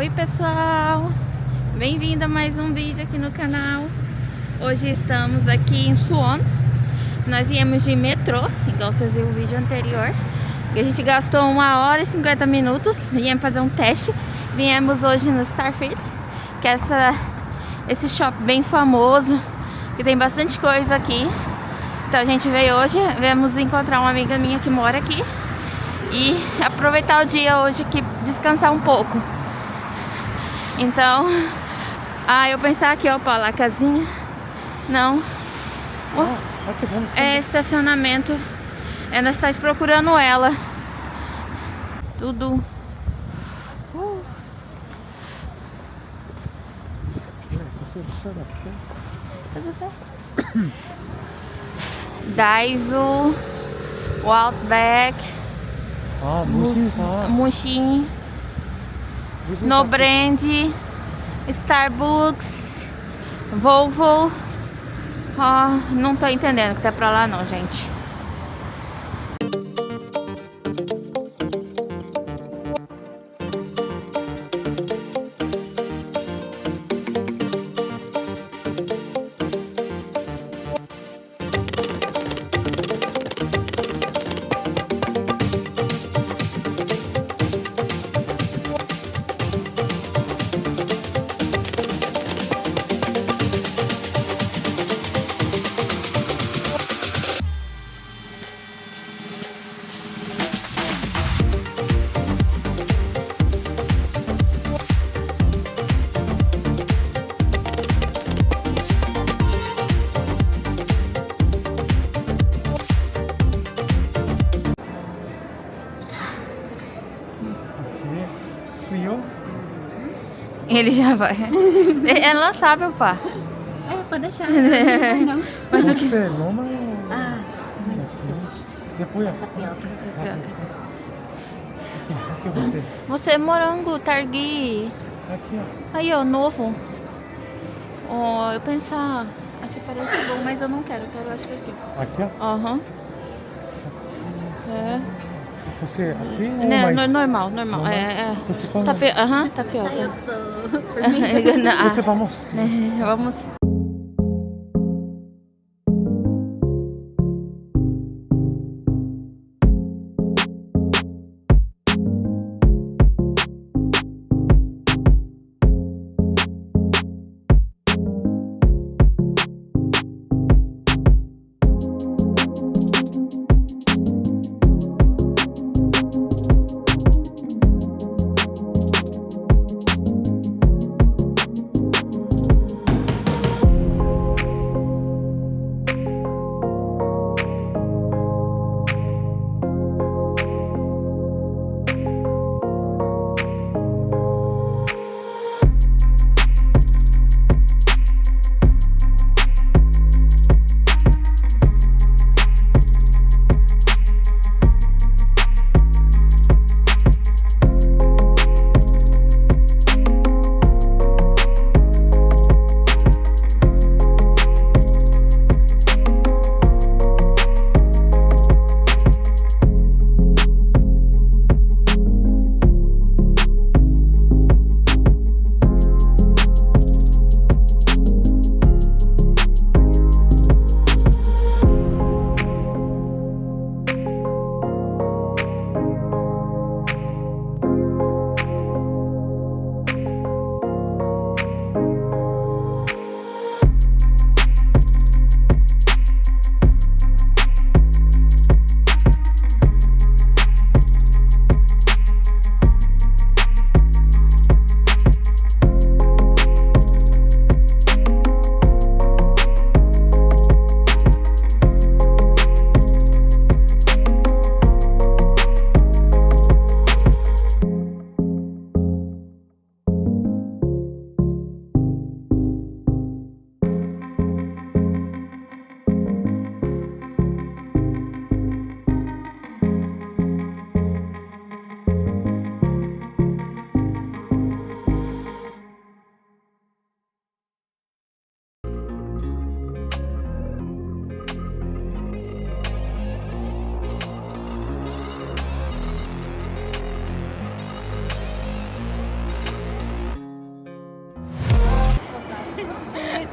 Oi pessoal, bem-vindo a mais um vídeo aqui no canal. Hoje estamos aqui em Suwon. Nós viemos de metrô, igual vocês viram o vídeo anterior, e a gente gastou 1h e 50 minutos. Viemos fazer um teste. Viemos hoje no Starfield, que é esse shopping bem famoso, que tem bastante coisa aqui. Então a gente veio hoje, viemos encontrar uma amiga minha que mora aqui e aproveitar o dia hoje aqui, descansar um pouco. Então, eu pensar aqui, ó, lá a casinha. Não. É estacionamento. Nós estamos procurando ela. Tudo. Daiso, o Outback, Mushin, No Brand, Starbucks, Volvo. Não tô entendendo o que tá pra lá não, gente. Ele já vai. É lançável, pá. Pode deixar. Não. Mas o que? Você é morango, targui. Aqui, ó. Aí, ó, novo. Eu pensar. Aqui parece bom, mas eu não quero. Eu quero, acho que aqui. Aqui, ó? Aham. É. Você aqui ou Não, mais? normal. Você come? Tapioca. Você vamos? Vamos.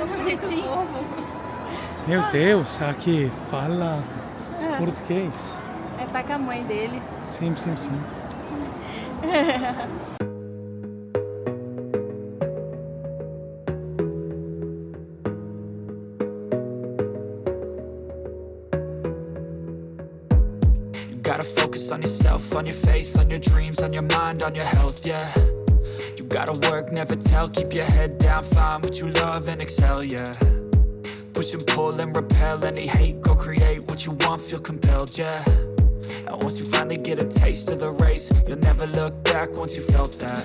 tão bonitinho. Meu Deus, aqui fala português. É, tá com a mãe dele. Sim, sim, sim. Gotta focus on yourself, on your faith, on your dreams, on your mind, on your health, yeah. You gotta work, never tell, keep your head down, find what you love and excel, yeah. Push and pull and repel any hate, go create what you want, feel compelled, yeah. And once you finally get a taste of the race, you'll never look back once you felt that.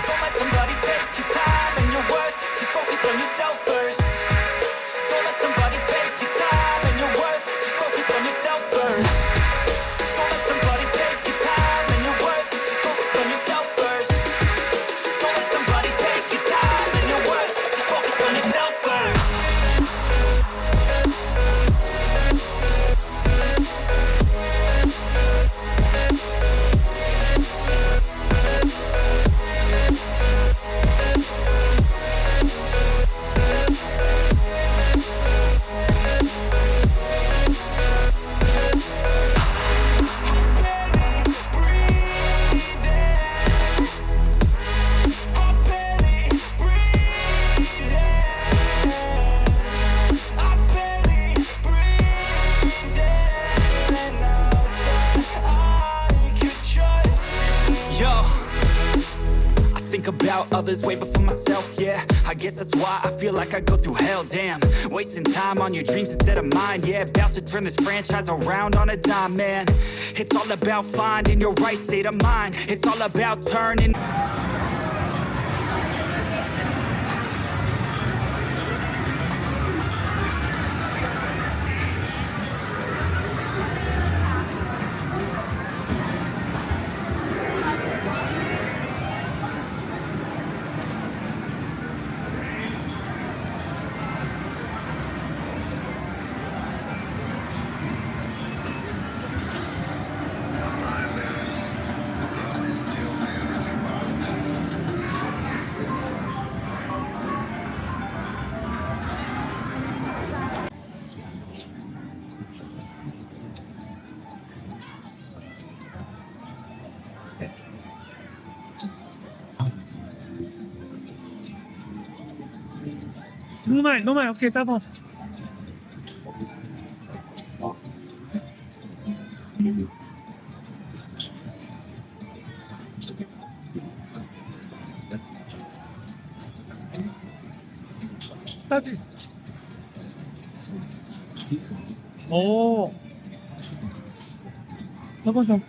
Don't let somebody take your time and your worth, just focus on yourself first. Don't let somebody take your time and your worth, just focus on yourself first. Don't let somebody take your time and your worth, just focus on yourself first. Don't let somebody take your time and your worth, just focus on yourself first. About others way before myself, yeah. I guess that's why I feel like I go through hell, damn. Wasting time on your dreams instead of mine, yeah. About to turn this franchise around on a dime, man. It's all about finding your right state of mind. It's all about turning. Normal, ok, tá bom. Starfield. 오. tá bom, então.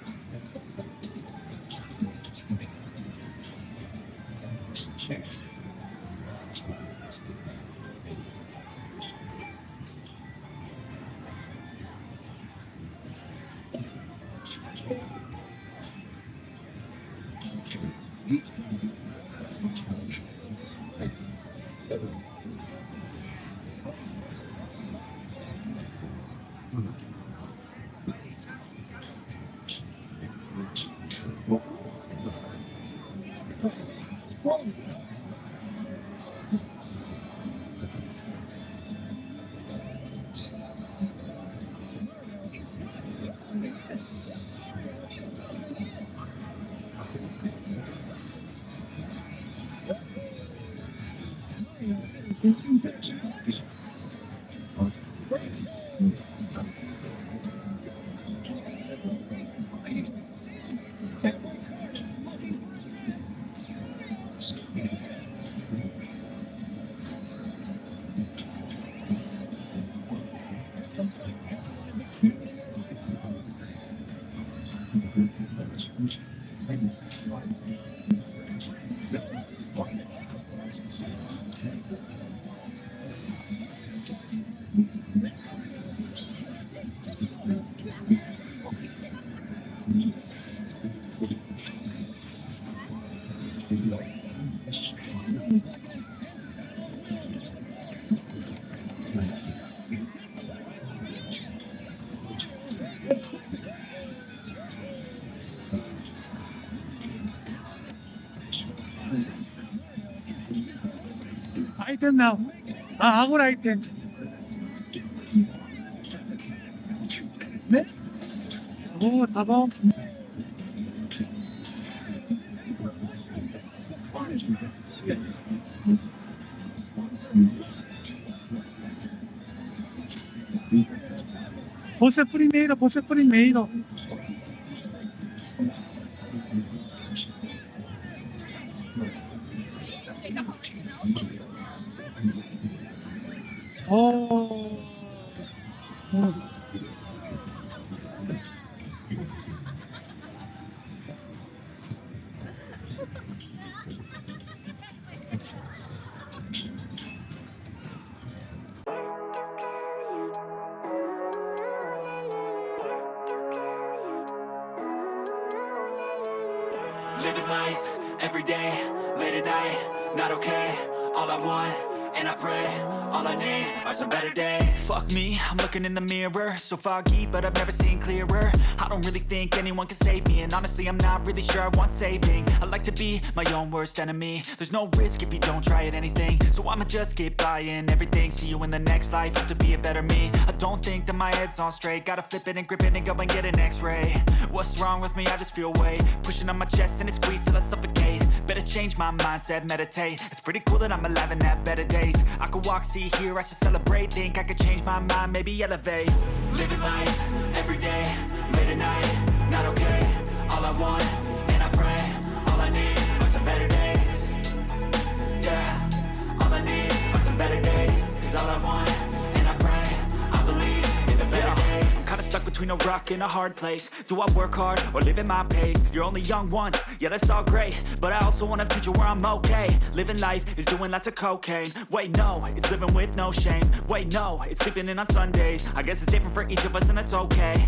Item now. 아, 아군 아이템. 네? 오, 다방. Você primeiro. Oh. Living life, every day, late at night, not okay. All I want, and I pray, all I need are some better days. Fuck me, I'm looking in the mirror, so foggy, but I've never seen clearer. I don't really think anyone can save me, and honestly I'm not really sure I want saving. I like to be my own worst enemy. There's no risk if you don't try at anything, so I'ma just keep buying everything. See you in the next life, hope to be a better me. I don't think that my head's on straight, gotta flip it and grip it and go and get an x-ray. What's wrong with me? I just feel weight pushing on my chest and it squeezes till I suffocate. Better change my mindset, meditate. It's pretty cool that I'm alive and have better days. I could walk, see, hear, I should celebrate. Think I could change my mind, maybe elevate. Living life, every day, late at night, not okay. All I want, and I pray, all I need are some better days. Yeah, all I need are some better days. Cause all I want, and I pray, I believe in the better days. I'm kinda stuck between a rock and a hard place. Do I work hard or live at my pace? You're only young once, yeah that's all great, but I also want a future where I'm okay. Living life is doing lots of cocaine. Wait no, it's living with no shame. Wait no, it's sleeping in on Sundays. I guess it's different for each of us and that's okay.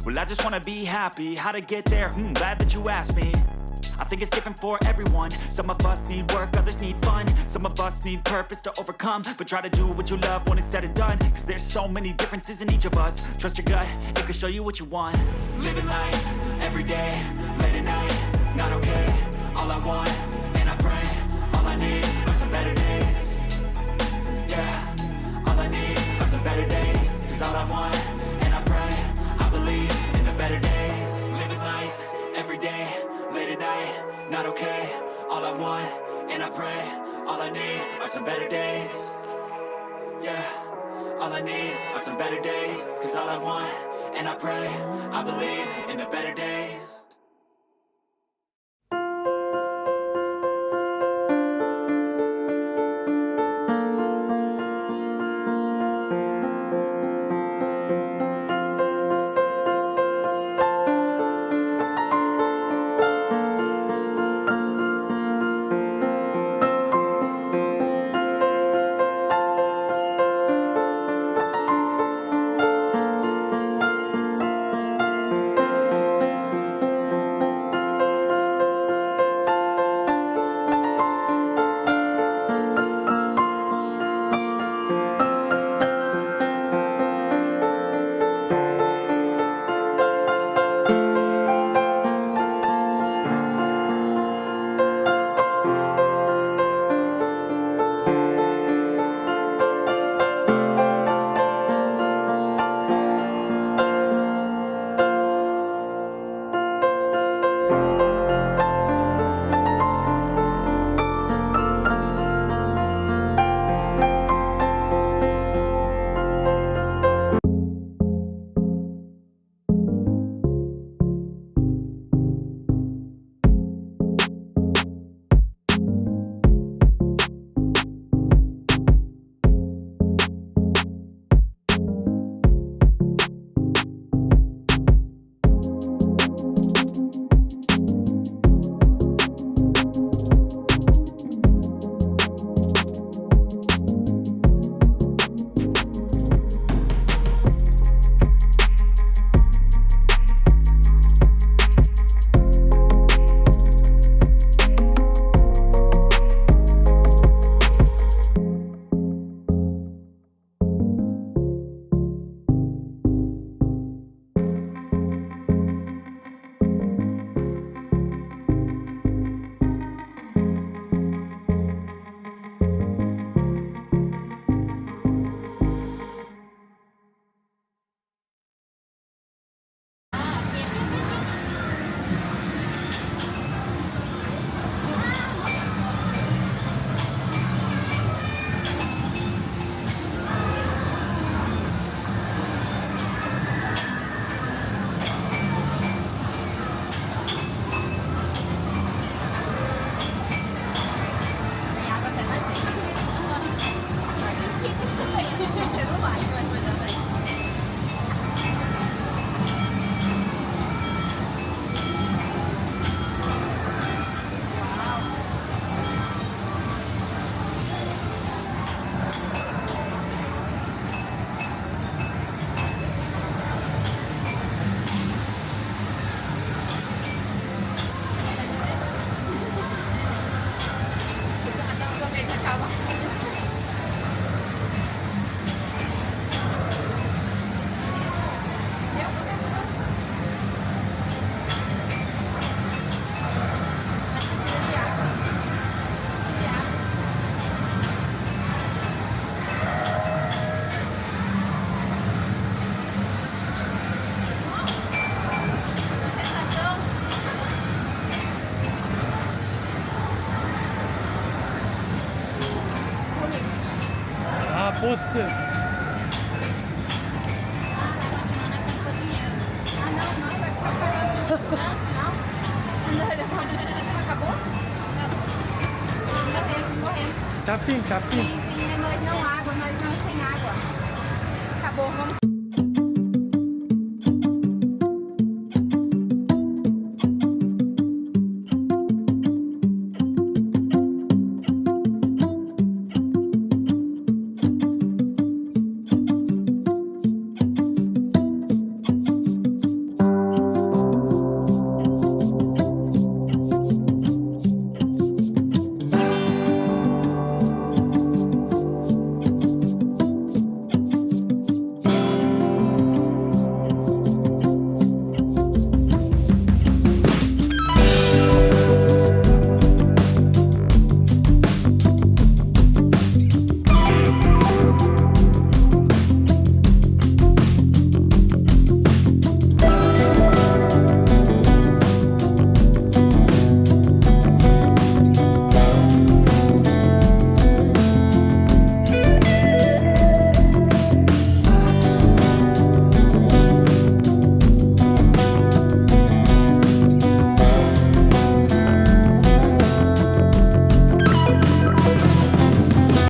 Well I just wanna be happy. How to get there? Glad that you asked me. I think it's different for everyone. Some of us need work, others need fun. Some of us need purpose to overcome. But try to do what you love when it's said and done. Cause there's so many differences in each of us. Trust your gut, it can show you what you want. Living life, every day, late at night, not okay. All I want, and I pray, all I need are some better days. Yeah, all I need are some better days. Cause all I want, and I pray, I believe in the better days. Living life, every day, late at night, not okay. All I want, and I pray, all I need are some better days. Yeah, all I need are some better days. Cause all I want, and I pray, I believe in the better days. 보스. Ah, não, vai ficar parado. Não. Acabou? Morremos. 잡힌. Sim, nós não água, nós não tem água. Acabou, vamos